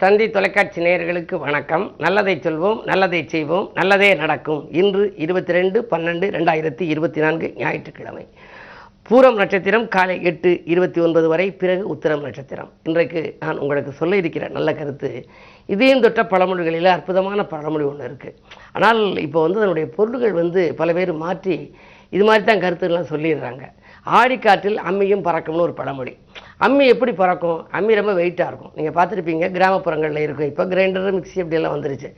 தந்தி தொலைக்காட்சி நேயர்களுக்கு வணக்கம். நல்லதை சொல்வோம், நல்லதை செய்வோம், நல்லதே நடக்கும். இன்று 22/12/2024 ஞாயிற்றுக்கிழமை. பூரம் நட்சத்திரம் காலை 8:29 வரை, பிறகு உத்திரம் நட்சத்திரம். இன்றைக்கு நான் உங்களுக்கு சொல்ல இருக்கிற நல்ல கருத்து, இதயம் தொட்ட பழமொழிகளில் அற்புதமான பழமொழி ஒன்று இருக்குது. ஆனால் இப்போ அதனுடைய பொருள்கள் பல பேர் மாற்றி இது மாதிரி தான் கருத்துக்கள்லாம் சொல்லிடுறாங்க. ஆடிக்காற்றில் அம்மியும் பறக்கும்னு ஒரு பழமொழி. அம்மி எப்படி பறக்கும்? அம்மி ரொம்ப வெயிட்டாக இருக்கும். நீங்கள் பார்த்துருப்பீங்க, கிராமப்புறங்களில் இருக்கும். இப்போ கிரைண்டர், மிக்சி அப்படியெல்லாம் வந்துருச்சு.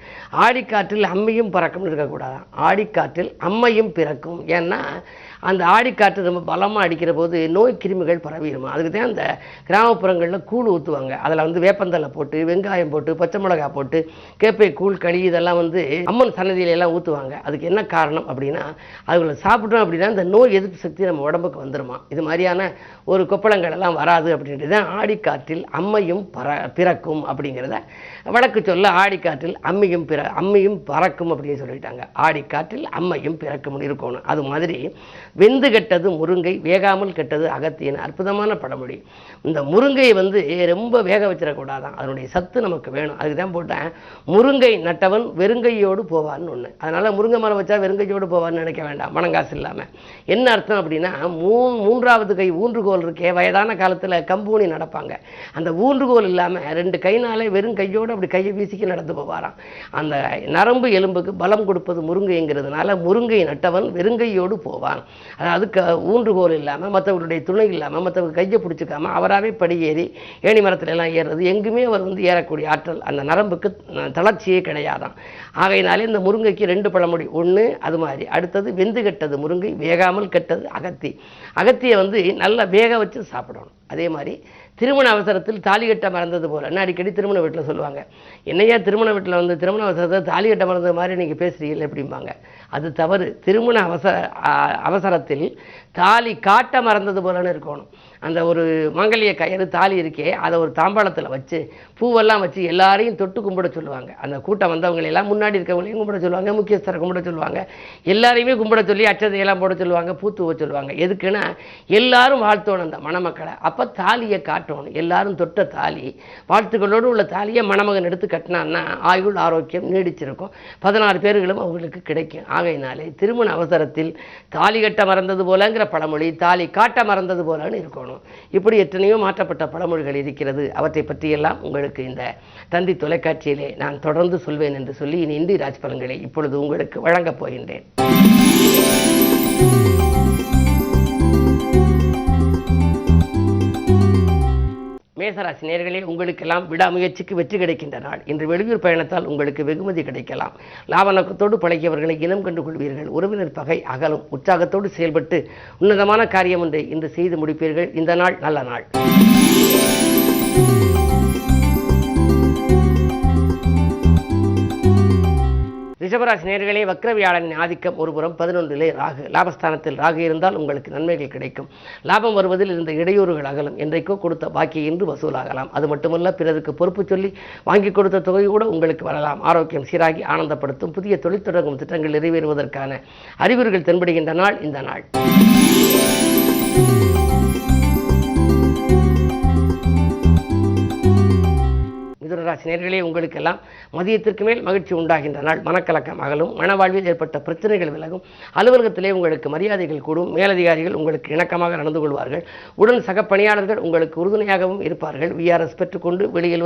ஆடிக்காற்றில் அம்மியும் பறக்கும்னு இருக்கக்கூடாதான். ஆடிக்காற்றில் அம்மையும் பிறக்கும். ஏன்னா அந்த ஆடிக்காற்று ரொம்ப பலமாக அடிக்கிற போது நோய் கிருமிகள் பரவிடுமா. அதுக்கு தான் அந்த கிராமப்புறங்களில் கூழ் ஊற்றுவாங்க. அதில் வேப்பந்தலை போட்டு, வெங்காயம் போட்டு, பச்சை மிளகாய் போட்டு, கேப்பை கூழ், களி இதெல்லாம் அம்மன் சன்னதியிலெல்லாம் ஊற்றுவாங்க. அதுக்கு என்ன காரணம் அப்படின்னா, அதுகளை சாப்பிட்டோம் அப்படின்னா இந்த நோய் எதிர்ப்பு சக்தி நம்ம உடம்புக்கு வந்துடுமா. இது மாதிரியான ஒரு கொப்பளங்கள் எல்லாம் வராது அப்படின்றது தான் ஆடிக்காற்றில் அம்மையும் பிறக்கும் அப்படிங்கிறத வழக்கு சொல்ல. ஆடிக்காற்றில் அம்மையும் பறக்கும் அப்படின்னு சொல்லிட்டாங்க. ஆடிக்காற்றில் அம்மையும் பிறக்கும் இருக்கணும். அது மாதிரி வெந்து கெட்டது முருங்கை, வேகாமல் கெட்டது அகத்தியன் அற்புதமான பழமொழி. இந்த முருங்கையை ரொம்ப வேக வச்சிடக்கூடாதான். அதனுடைய சத்து நமக்கு வேணும். அதுக்கு தான் போட்டேன், முருங்கை நட்டவன் வெறுங்கையோடு போவான்னு ஒன்று. அதனால் முருங்கை மரம் வச்சா வெறுங்கையோடு போவான்னு நினைக்க வேண்டாம், மனங்காசு இல்லாமல். என்ன அர்த்தம் அப்படின்னா, மூன்றாவது கை ஊன்றுகோல் இருக்கே, வயதான காலத்தில் கம்பூனி நடப்பாங்க. அந்த ஊன்றுகோல் இல்லாமல் 2 கைனாலே வெறும் கையோடு அப்படி கையை வீசிக்கி நடந்து போவாராம். அந்த நரம்பு எலும்புக்கு பலம் கொடுப்பது முருங்கைங்கிறதுனால முருங்கை நட்டவன் வெறுங்கையோடு போவான். அதாவது ஊன்றுகோல் இல்லாமல், மற்றவர்களுடைய துணை இல்லாமல், மற்றவங்க கையை பிடிச்சிக்காமல் அவராகவே படியேறி ஏணி மரத்துல எல்லாம் ஏறுறது, எங்குமே அவர் ஏறக்கூடிய ஆற்றல் அந்த நரம்புக்கு தளர்ச்சியே கிடையாதான். ஆகையினாலே இந்த முருங்கைக்கு 2 பழமொழி. ஒன்று அது மாதிரி, அடுத்தது வெந்து கெட்டது முருங்கை, வேகாமல் கெட்டது அகத்தி. அகத்தியை நல்லா வேக வச்சு சாப்பிடணும். அதே மாதிரி திருமண அவசரத்தில் தாலி கட்ட மறந்தது போல அடிக்கடி திருமண வீட்டில் சொல்லுவாங்க. என்னையா திருமண வீட்டில் திருமண அவசரத்தில் தாலி கட்ட மறந்தது மாதிரி நீங்கள் பேசுகிறீர்கள் எப்படிம்பாங்க. அது தவறு. திருமண அவசரத்தில் தாலி காட்ட மறந்தது போலன்னு இருக்கணும். அந்த ஒரு மங்கல்ய கயிறு தாலி இருக்கே, அதை ஒரு தாம்பாளத்தில் வச்சு பூவெல்லாம் வச்சு எல்லாரையும் தொட்டு கும்பிட சொல்லுவாங்க. அந்த கூட்டம் வந்தவங்களெல்லாம் முன்னாடி இருக்கவங்களையும் கும்பிட சொல்லுவாங்க, முக்கியஸ்தரை கும்பிட சொல்லுவாங்க, எல்லாரையுமே கும்பிட சொல்லி அச்சதையெல்லாம் போட சொல்லுவாங்க, பூத்துவ சொல்லுவாங்க. எதுக்குன்னா எல்லாரும் வாழ்த்தோணும் அந்த மணமக்களை. அப்போ தாலியை காட்டணும். எல்லாரும் தொட்ட தாலி, வாழ்த்துக்களோடு உள்ள தாலியை மணமகன் எடுத்து கட்டினான்னா ஆயுள் ஆரோக்கியம் நீடிச்சிருக்கும், 16 பேர்களும் அவங்களுக்கு கிடைக்கும். ஆகையினாலே திருமண அவசரத்தில் தாலி கட்ட மறந்தது போலங்கிற பழமொழி தாலி காட்ட மறந்தது போலன்னு இருக்கணும். இப்படி எத்தனையோ மாற்றப்பட்ட பழமொழிகள் இருக்கிறது. அவற்றை பற்றியெல்லாம் உங்களுக்கு இந்த தந்தி தொலைக்காட்சியிலே நான் தொடர்ந்து சொல்வேன் என்று சொல்லி இனி இந்திய ராஜ் பலன்களை இப்பொழுது உங்களுக்கு வழங்கப் போகின்றேன். மேசராசி நேயர்களே, உங்களுக்கெல்லாம் விடாமுயற்சிக்கு வெற்றி கிடைக்கின்ற நாள். இன்று வெளியூர் பயணத்தால் உங்களுக்கு வெகுமதி கிடைக்கலாம். லாப நோக்கத்தோடு பழகியவர்களை இனம் கண்டு கொள்வீர்கள். உறவினர் பகை அகலும். உற்சாகத்தோடு செயல்பட்டு உன்னதமான காரியம் ஒன்றை இன்று செய்து முடிப்பீர்கள். இந்த நாள் நல்ல நாள். ரிஷபராசி நேயர்களே, வக்ரவியாளனின் ஆதிக்கம் ஒருபுறம், 11லே ராகு. லாபஸ்தானத்தில் ராகு இருந்தால் உங்களுக்கு நன்மைகள் கிடைக்கும். லாபம் வருவதில் இருந்த இடையூறுகள் அகலும். என்றைக்கோ கொடுத்த பாக்கி இன்று வசூலாகலாம். அது மட்டுமல்ல, பிறருக்கு பொறுப்பு சொல்லி வாங்கி கொடுத்த தொகை கூட உங்களுக்கு வரலாம். ஆரோக்கியம் சீராகி ஆனந்தப்படுத்தும். புதிய தொழில் தொடங்கும் திட்டங்கள் நிறைவேறுவதற்கான அறிகுறிகள் தென்படுகின்ற நாள் இந்த நாள். மிதுனராசி நேயர்களே, உங்களுக்கெல்லாம் மதியத்திற்கு மேல் மகிழ்ச்சி உண்டாகின்ற நாள். மனக்கலக்கம் அகலும். மனவாழ்வில் ஏற்பட்ட பிரச்சனைகள் விலகும். அலுவலகத்திலே உங்களுக்கு மரியாதைகள் கூடும். மேலதிகாரிகள் உங்களுக்கு இணக்கமாக நடந்து கொள்வார்கள். உடன் சக பணியாளர்கள் உங்களுக்கு உறுதுணையாகவும் இருப்பார்கள். விஆர்எஸ் பெற்றுக்கொண்டு வெளியில்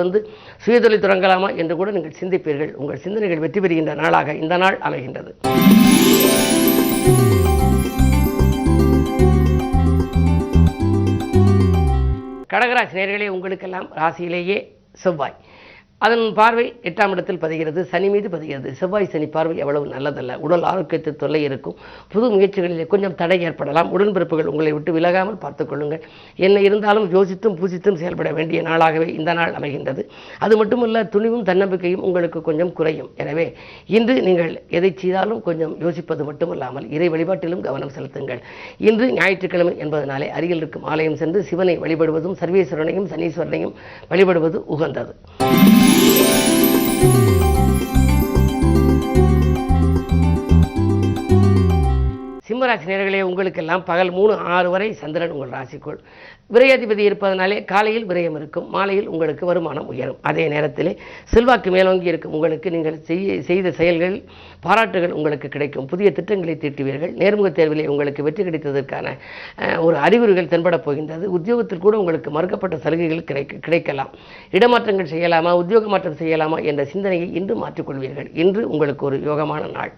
சுயதொழில் தொடங்கலாமா என்று கூட நீங்கள் சிந்திப்பீர்கள். உங்கள் சிந்தனைகள் வெற்றி பெறுகின்ற நாளாக இந்த நாள் அமைகின்றது. கடகராசி நேயர்களே, உங்களுக்கெல்லாம் ராசியிலேயே செவ்வாய், அதன் பார்வை 8ஆம் இடத்தில் பதிகிறது. சனி மீது பதிகிறது. செவ்வாய் சனி பார்வை எவ்வளவு நல்லதல்ல. உடல் ஆரோக்கியத்தில் தொல்லை இருக்கும். புது முயற்சிகளிலே கொஞ்சம் தடை ஏற்படலாம். உடன்பிறப்புகள் உங்களை விட்டு விலகாமல் பார்த்துக் கொள்ளுங்கள். என்ன இருந்தாலும் யோசித்தும் பூசித்தும் செயல்பட வேண்டிய நாளாகவே இந்த நாள் அமைகின்றது. அது மட்டுமல்ல, துணிவும் தன்னம்பிக்கையும் உங்களுக்கு கொஞ்சம் குறையும். எனவே இன்று நீங்கள் எதை செய்தாலும் கொஞ்சம் யோசிப்பது மட்டுமல்லாமல் இறை வழிபாட்டிலும் கவனம் செலுத்துங்கள். இன்று ஞாயிற்றுக்கிழமை என்பதனாலே அருகில் இருக்கும் ஆலயம் சென்று சிவனை வழிபடுவதும் சர்வேஸ்வரனையும் சனீஸ்வரனையும் வழிபடுவது உகந்தது. சிம்மராசி நேயர்களே, உங்களுக்கெல்லாம் பகல் 3:06 வரை சந்திரன் உங்கள் ராசிக்குள் விரையாதிபதி இருப்பதனாலே காலையில் விரயம் இருக்கும், மாலையில் உங்களுக்கு வருமானம் உயரும். அதே நேரத்தில் செல்வாக்கு மேலோங்கி இருக்கும் உங்களுக்கு நீங்கள் செய்த செயல்கள் பாராட்டுகள் உங்களுக்கு கிடைக்கும். புதிய திட்டங்களை தீட்டுவீர்கள். நேர்முக தேர்விலே உங்களுக்கு வெற்றி கிடைத்ததற்கான ஒரு அறிகுறிகள் தென்படப் போகின்றது. உத்தியோகத்தில் கூட உங்களுக்கு மறுக்கப்பட்ட சலுகைகள் கிடைக்கலாம். இடமாற்றங்கள் செய்யலாமா, உத்தியோக மாற்றம் செய்யலாமா என்ற சிந்தனையை இன்று மாற்றிக்கொள்வீர்கள். இன்று உங்களுக்கு ஒரு யோகமான நாள்.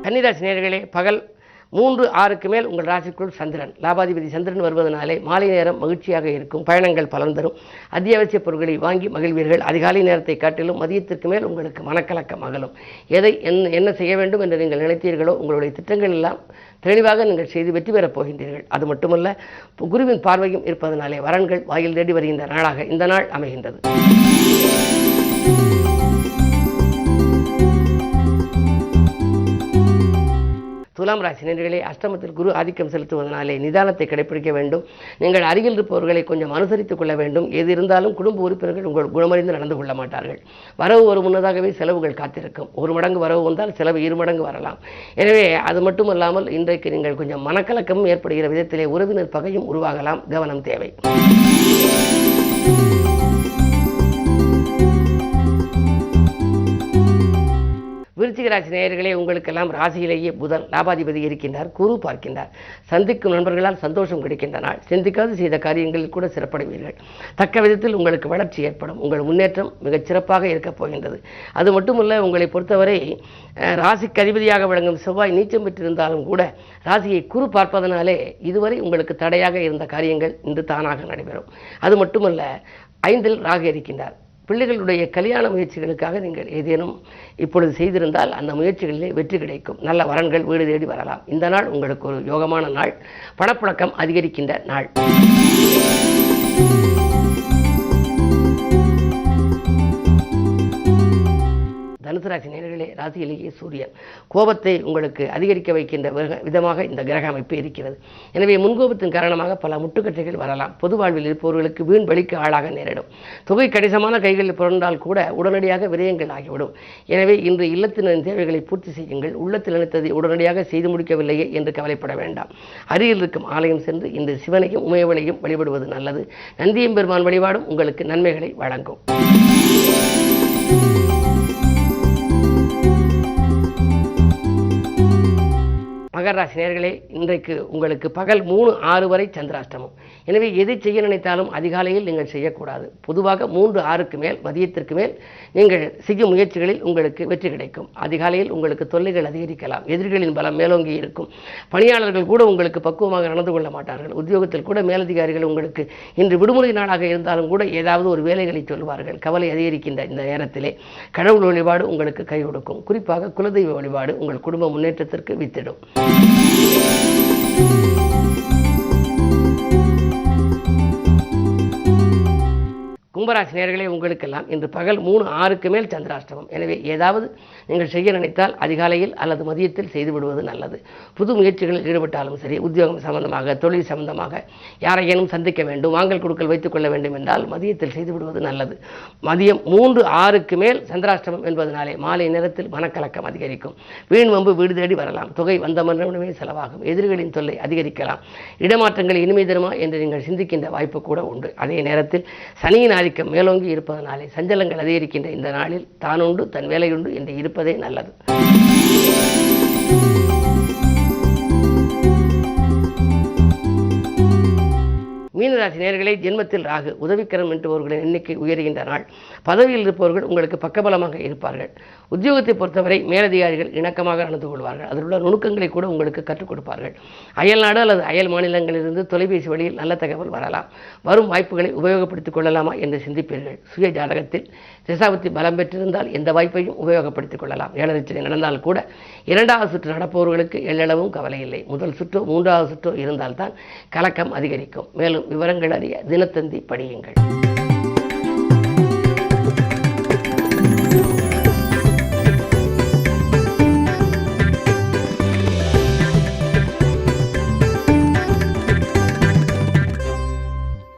கன்னிராசி நேயர்களே, பகல் 3:06 மேல் உங்கள் ராசிக்குள் சந்திரன் லாபாதிபதி சந்திரன் வருவதனாலே மாலை நேரம் மகிழ்ச்சியாக இருக்கும். பயணங்கள் பலன் தரும். அத்தியாவசிய பொருட்களை வாங்கி மகிழ்வீர்கள். அதிகாலை நேரத்தை காட்டிலும் மதியத்திற்கு மேல் உங்களுக்கு மனக்கலக்கம் அகலும். எதை என்ன செய்ய வேண்டும் என்று நீங்கள் நினைத்தீர்களோ உங்களுடைய திட்டங்கள் எல்லாம் தெளிவாக நீங்கள் செய்து வெற்றி பெறப் போகின்றீர்கள். அது மட்டுமல்ல, குருவின் பார்வையும் இருப்பதனாலே வரன்கள் வாயில் தேடி வருகின்ற நாளாக இந்த நாள் அமைகின்றது. துலாம் ராசி நேயர்களே, அஷ்டமத்தில் குரு ஆதிக்கம் செலுத்துவதனாலே நிதானத்தை கடைபிடிக்க வேண்டும். நீங்கள் அருகில் இருப்பவர்களை கொஞ்சம் அனுசரித்துக் கொள்ள வேண்டும். எது இருந்தாலும் குடும்ப உறுப்பினர்கள் உங்கள் குணமறிந்து நடந்து கொள்ள மாட்டார்கள். வரவு ஒரு முன்னதாகவே செலவுகள் காத்திருக்கும். 1 மடங்கு வரவு வந்தால் செலவு 2 மடங்கு வரலாம். எனவே அது மட்டுமல்லாமல் இன்றைக்கு நீங்கள் கொஞ்சம் மனக்கலக்கமும் ஏற்படுகிற விதத்திலே உறவினர் பகையும் உருவாகலாம். கவனம் தேவை. விருச்சிக ராசி நேயர்களே, உங்களுக்கெல்லாம் ராசியிலேயே புதன் லாபாதிபதி இருக்கின்றார். குரு பார்க்கின்றார். சந்திக்கும் நண்பர்களால் சந்தோஷம் கிடைக்கின்ற நாள். சிந்திக்காது செய்த காரியங்களில் கூட சிறப்படைவீர்கள். தக்க விதத்தில் உங்களுக்கு வளர்ச்சி ஏற்படும். உங்கள் முன்னேற்றம் மிகச் சிறப்பாக இருக்கப் போகின்றது. அது மட்டுமல்ல, உங்களை பொறுத்தவரை ராசிக்கு அதிபதியாக விளங்கும் செவ்வாய் நீச்சம் பெற்றிருந்தாலும் கூட ராசியை குரு பார்ப்பதனாலே இதுவரை உங்களுக்கு தடையாக இருந்த காரியங்கள் இன்று தானாக நடைபெறும். அது மட்டுமல்ல, 5இல் ராகு இருக்கின்றார். பிள்ளைகளுடைய கல்யாண முயற்சிகளுக்காக நீங்கள் ஏதேனும் இப்பொழுது செய்திருந்தால் அந்த முயற்சிகளிலே வெற்றி கிடைக்கும். நல்ல வரன்கள் வீடு தேடி வரலாம். இந்த நாள் உங்களுக்கு ஒரு யோகமான நாள். பணப்புழக்கம் அதிகரிக்கின்ற நாள். தனுசு ராசி நேயர்களே, ராசியிலேயே சூரியன் கோபத்தை உங்களுக்கு அதிகரிக்க வைக்கின்ற விதமாக இந்த கிரக அமைப்பு இருக்கிறது. எனவே முன்கோபத்தின் காரணமாக பல முட்டுக்கட்டைகள் வரலாம். பொது வாழ்வில் இருப்பவர்களுக்கு வீண் வழிக்கு ஆளாக நேரிடும். தொகை கணிசமான கைகளில் புரண்டால் கூட உடனடியாக விரயங்கள் ஆகிவிடும். எனவே இன்று இல்லத்தினரின் தேவைகளை பூர்த்தி செய்யுங்கள். உள்ளத்தில் நினைத்ததை உடனடியாக செய்து முடிக்கவில்லையே என்று கவலைப்பட வேண்டாம். அருகில் இருக்கும் ஆலயம் சென்று இன்று சிவனையும் உமையவளையும் வழிபடுவது நல்லது. நந்தியம் பெருமான் வழிபாடும் உங்களுக்கு நன்மைகளை வழங்கும். மகர ராசி நேயர்களே, இன்றைக்கு உங்களுக்கு பகல் 3:06 வரை சந்திராஷ்டமம். எனவே எதை செய்ய நினைத்தாலும் அதிகாலையில் நீங்கள் செய்யக்கூடாது. பொதுவாக 3:06 மேல் மதியத்திற்கு மேல் நீங்கள் செய்யும் முயற்சிகளில் உங்களுக்கு வெற்றி கிடைக்கும். அதிகாலையில் உங்களுக்கு தொல்லைகள் அதிகரிக்கலாம். எதிரிகளின் பலம் மேலோங்கி இருக்கும். பணியாளர்கள் கூட உங்களுக்கு பக்குவமாக நடந்து கொள்ள மாட்டார்கள். உத்தியோகத்தில் கூட மேலதிகாரிகள் உங்களுக்கு இன்று விடுமுறை நாளாக இருந்தாலும் கூட ஏதாவது ஒரு வேலைகளை சொல்வார்கள். கவலை அதிகரிக்கின்ற இந்த நேரத்திலே கடவுள் வழிபாடு உங்களுக்கு கை கொடுக்கும். குறிப்பாக குலதெய்வ வழிபாடு உங்கள் குடும்ப முன்னேற்றத்திற்கு வித்திடும். கும்பராசி நேயர்களே, உங்களுக்கெல்லாம் இன்று பகல் 3:06 மேல் சந்திராஷ்டமம். எனவே ஏதாவது நீங்கள் செய்ய நினைத்தால் அதிகாலையில் அல்லது மதியத்தில் செய்துவிடுவது நல்லது. புது முயற்சிகளில் ஈடுபட்டாலும் சரி, உத்தியோகம் சம்பந்தமாக, தொழில் சம்பந்தமாக யாரையேனும் சந்திக்க வேண்டும், வாங்கல் கொடுக்கல் வைத்துக் கொள்ள வேண்டும் என்றால் மதியத்தில் செய்துவிடுவது நல்லது. மதியம் 3:06 மேல் சந்திராஷ்டமம் என்பதனாலே மாலை நேரத்தில் மனக்கலக்கம் அதிகரிக்கும். வீண் வம்பு வீடு தேடி வரலாம். தொகை வந்த மன்றமே செலவாகும். எதிரிகளின் தொல்லை அதிகரிக்கலாம். இடமாற்றங்கள் இனிமை தருமா என்று நீங்கள் சிந்திக்கின்ற வாய்ப்பு கூட உண்டு. அதே நேரத்தில் சனியின் ஆதிக்கம் மேலோங்கி இருப்பதனாலே சஞ்சலங்கள் அதிகரிக்கின்ற இந்த நாளில் தானுண்டு தன் வேலையுண்டு என்று இருப்பதே நல்லது. மீனராசி நேயர்களே, ஜென்மத்தில் ராகு உதவிக்கரம் என்பவர்களின் எண்ணிக்கை உயர்கின்ற நாள். பதவியில் இருப்பவர்கள் உங்களுக்கு பக்கபலமாக இருப்பார்கள். உத்தியோகத்தை பொறுத்தவரை மேலதிகாரிகள் இணக்கமாக நடந்து கொள்வார்கள். அதில் உள்ள நுணுக்கங்களை கூட உங்களுக்கு கற்றுக் கொடுப்பார்கள். அயல்நாடு அல்லது அயல் மாநிலங்களிலிருந்து தொலைபேசி வழியில் நல்ல தகவல் வரலாம். வரும் வாய்ப்புகளை உபயோகப்படுத்திக் கொள்ளலாமா என்று சிந்திப்பீர்கள். சுய ஜாதகத்தில் திசாபுத்தி பலம் பெற்றிருந்தால் எந்த வாய்ப்பையும் உபயோகப்படுத்திக் கொள்ளலாம். 7 சனி நடந்தால் கூட 2வது சுற்று நடப்பவர்களுக்கு எள்ளளவும் கவலை இல்லை. முதல் சுற்றோ 3வது சுற்றோ இருந்தால்தான் கலக்கம் அதிகரிக்கும். மேலும் விவரங்கள் அறிய தினத்தந்தி படியுங்கள்.